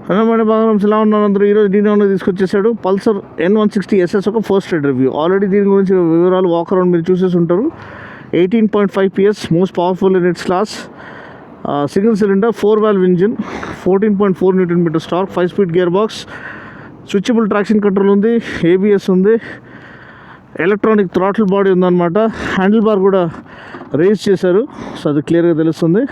Hello madam బాగా ఎలా ఉన్నారు అందరూ. ఈరోజు దీని తీసుకొచ్చేసాడు పల్సర్ N160SS ఒక ఫస్ట్ రైడ్ రివ్యూ. ఆల్రెడీ దీని గురించి వివరాలు వాక్ అరౌండ్ మీరు చూసేసి ఉంటారు. 18.5 PS most powerful in it's class, single cylinder 4 valve engine, 14.4 Nm torque, 5 speed gear box, switchable traction control ఉంది, ABS ఉంది, ఎలక్ట్రానిక్ థ్రాటిల్ బాడీ ఉందన్నమాట. హ్యాండిల్ బార్ కూడా రేజ్ చేశారు, సో అది క్లియర్గా తెలుస్తుంది.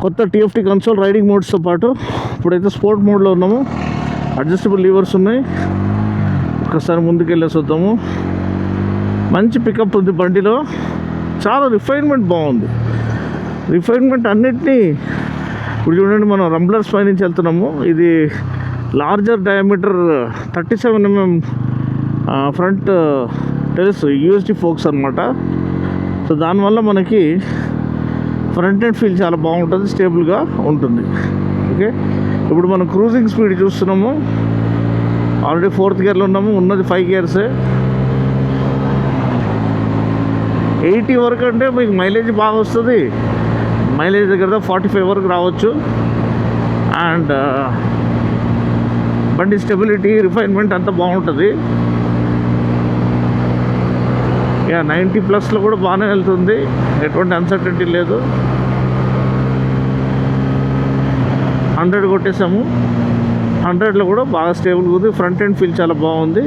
కొత్త TFT కన్సోల్, రైడింగ్ మోడ్స్తో పాటు ఇప్పుడైతే స్పోర్ట్ మోడ్లో ఉన్నాము. అడ్జస్టబుల్ లీవర్స్ ఉన్నాయి. ఒకసారి ముందుకు వెళ్ళేసి వద్దాము. మంచి పికప్ ఉంది బండిలో, చాలా రిఫైన్మెంట్ బాగుంది. రిఫైన్మెంట్ అన్నిటినీ ఇప్పుడు చూడండి, మనం రంబ్లర్స్ పై నుంచి వెళ్తున్నాము. ఇది లార్జర్ డయామీటర్ 37 mm ఫ్రంట్ తెలుసు USD ఫోక్స్ అనమాట. సో దానివల్ల మనకి ఫ్రంట్ ఎండ్ ఫీల్ చాలా బాగుంటుంది, స్టేబుల్గా ఉంటుంది. ఓకే, ఇప్పుడు మనం క్రూజింగ్ స్పీడ్ చూస్తున్నాము. ఆల్రెడీ 4th గేర్లో ఉన్నాము, ఉన్నది 5 gears. 80 వరకు అంటే మీకు మైలేజ్ బాగా వస్తుంది. మైలేజ్ దగ్గర 45 వరకు రావచ్చు. అండ్ బండి స్టెబిలిటీ, రిఫైన్మెంట్ అంతా బాగుంటుంది. 90+ కూడా బాగానే వెళ్తుంది, ఎటువంటి అన్సర్టనిటీ లేదు. 100 కొట్టేసాము. 100లో కూడా బాగా స్టేబుల్గా ఉంది. ఫ్రంట్ ఎండ్ ఫీల్ చాలా బాగుంది.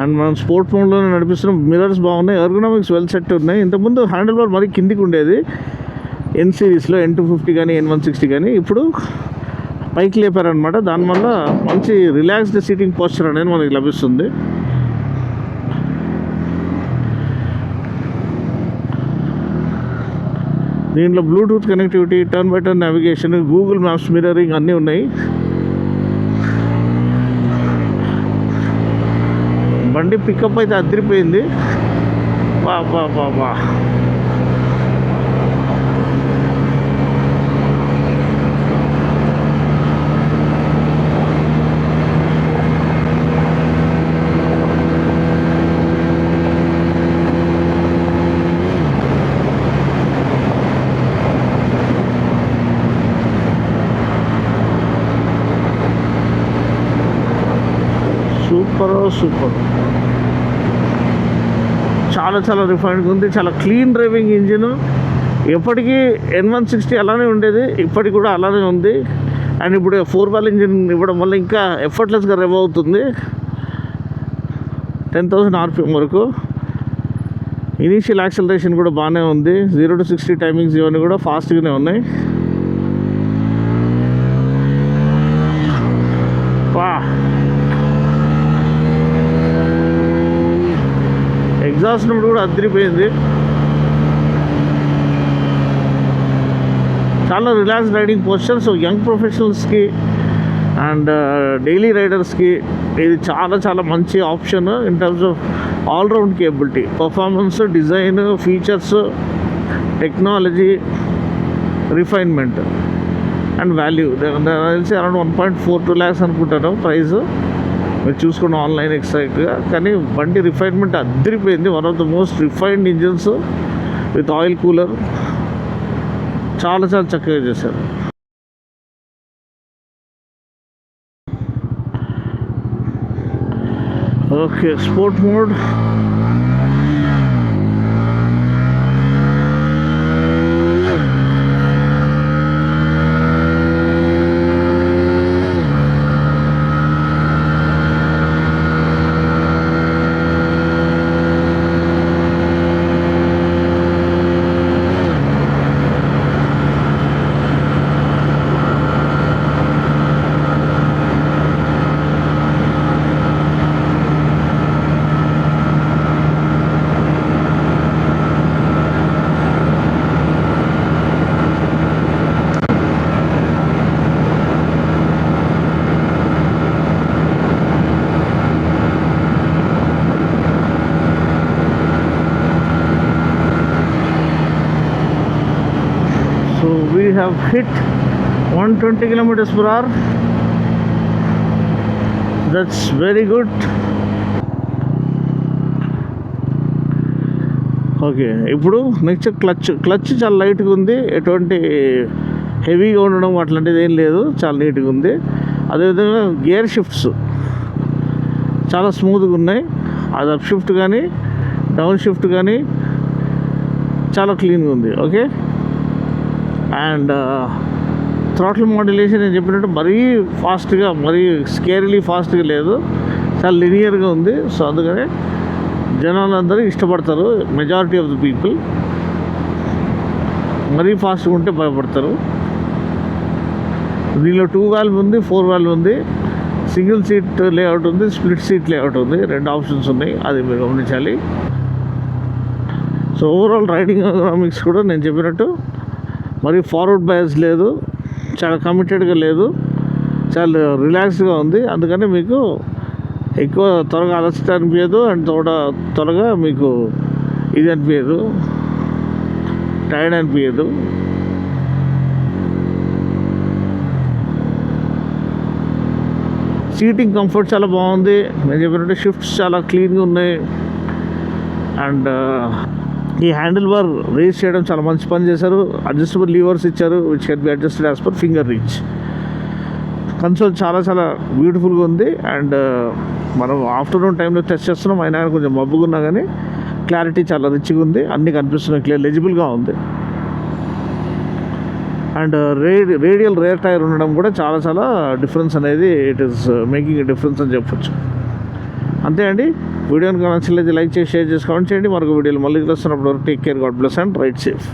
అండ్ మనం స్పోర్ట్ మోడ్లోనే నడిపిస్తున్నాం. మిర్రర్స్ బాగున్నాయి, ఎర్గోనామిక్స్ వెల్ సెట్ ఉన్నాయి. ఇంతకుముందు హ్యాండిల్ బార్ మరీ కిందికి ఉండేది N సిరీస్లో, N250 కానీ N160 కానీ. ఇప్పుడు పైకి లేపారనమాట. దానివల్ల మంచి రిలాక్స్డ్ సీటింగ్ పోస్చర్ అనేది మనకి లభిస్తుంది. దీంట్లో Bluetooth connectivity, turn by turn navigation, Google maps, mirroring అన్నీ ఉన్నాయి. బండి పికప్ అయితే అదిరిపోయింది. బా బా బా బా సూపర్. చాలా చాలా రిఫైన్డ్గా ఉంది. చాలా క్లీన్ డ్రైవింగ్ ఇంజిన్. ఎప్పటికీ N160 అలానే ఉండేది, ఇప్పటికి కూడా అలానే ఉంది. అండ్ ఇప్పుడు 4 valve ఇంజిన్ ఇవ్వడం వల్ల ఇంకా ఎఫర్ట్లెస్గా రెవ్ అవుతుంది. 10,000 RPM వరకు. ఇనీషియల్ యాక్సలరేషన్ కూడా బాగానే ఉంది. 0 to 60 టైమింగ్స్ ఇవన్నీ కూడా ఫాస్ట్గానే ఉన్నాయి. ఎగ్జాస్ట్ కూడా అదిరిపోయింది. చాలా relax riding posture. So young ప్రొఫెషనల్స్కి అండ్ డైలీ రైడర్స్కి ఇది చాలా చాలా మంచి option in terms of all round capability, performance, design, features, technology, refinement and value. తెలిసి అరౌండ్ 1.42 lakhs అనుకుంటాను ప్రైస్. మీరు చూసుకున్న ఆన్లైన్ ఎక్సైట్గా. కానీ బండి రిఫైన్మెంట్ అదిరిపోయింది. One of the most refined engines with oil cooler. చాలా చాలా చక్కగా చేశారు. Okay, sport mode. So we have hit 120 kilometers per hour. That's very good. Okay, ఇప్పుడు నెక్స్ట్ క్లచ్ చాలా లైట్గా ఉంది, ఎటువంటి హెవీగా ఉండడం అట్లాంటిది ఏం లేదు, చాలా నీట్గా ఉంది. అదేవిధంగా గేర్ షిఫ్ట్స్ చాలా స్మూత్గా ఉన్నాయి. అది అప్ షిఫ్ట్ కానీ డౌన్ షిఫ్ట్ కానీ చాలా క్లీన్గా ఉంది. ఓకే, అండ్ థ్రాటిల్ మాడ్యులేషన్ నేను చెప్పినట్టు మరీ ఫాస్ట్గా, మరీ స్కేర్లీ ఫాస్ట్గా లేదు, చాలా లినియర్గా ఉంది. సో అందుకనే జనాలందరూ ఇష్టపడతారు, మెజారిటీ ఆఫ్ ది పీపుల్. మరీ ఫాస్ట్గా ఉంటే భయపడతారు. దీనిలో 2 వాల్వ్ ఉంది, 4 వాల్వ్ ఉంది, సింగిల్ సీట్ లేఅవుట్ ఉంది, స్ప్లిట్ సీట్ లేఅవుట్ ఉంది, 2 ఆప్షన్స్ ఉన్నాయి, అది మీరు గమనించాలి. సో ఓవరాల్ రైడింగ్ ఎకనామిక్స్ కూడా నేను చెప్పినట్టు మరి ఫార్వర్డ్ బయాస్ లేదు, చాలా కమిటెడ్గా లేదు, చాలా రిలాక్స్గా ఉంది. అందుకని మీకు ఎక్కువ త్వరగా అలసట అనిపించదు, అండ్ త్వరగా మీకు ఇది అనిపించదు, టైర్డ్ అనిపించదు. సీటింగ్ కంఫర్ట్ చాలా బాగుంది. నేను చెప్పినట్టు షిఫ్ట్స్ చాలా క్లీన్గా ఉన్నాయి. అండ్ ఈ హ్యాండిల్ బార్ రేస్ చేయడం చాలా మంచి పని చేశారు. అడ్జస్టబుల్ లీవర్స్ ఇచ్చారు, which can be adjusted as per finger reach. Console చాలా బ్యూటిఫుల్గా ఉంది. అండ్ మనం ఆఫ్టర్నూన్ టైంలో టెస్ట్ చేస్తున్నాం, అయినా కొంచెం మబ్బుగా ఉన్నా కానీ క్లారిటీ చాలా రిచ్గా ఉంది, అన్నీ కనిపిస్తున్నాయి, క్లియర్ లెజిబుల్గా ఉంది. అండ్ రేడియల్ రేర్ టైర్ ఉండడం కూడా చాలా డిఫరెన్స్ అనేది, it is making a difference అని చెప్పొచ్చు. అంతే అండి. వీడియోని నచ్చలేదు లైక్ చేసి షేర్ చేసి కామెంట్ చేయండి. మరొక వీడియోలో మళ్ళీ కలుస్తున్నప్పుడు take care, God bless and ride safe.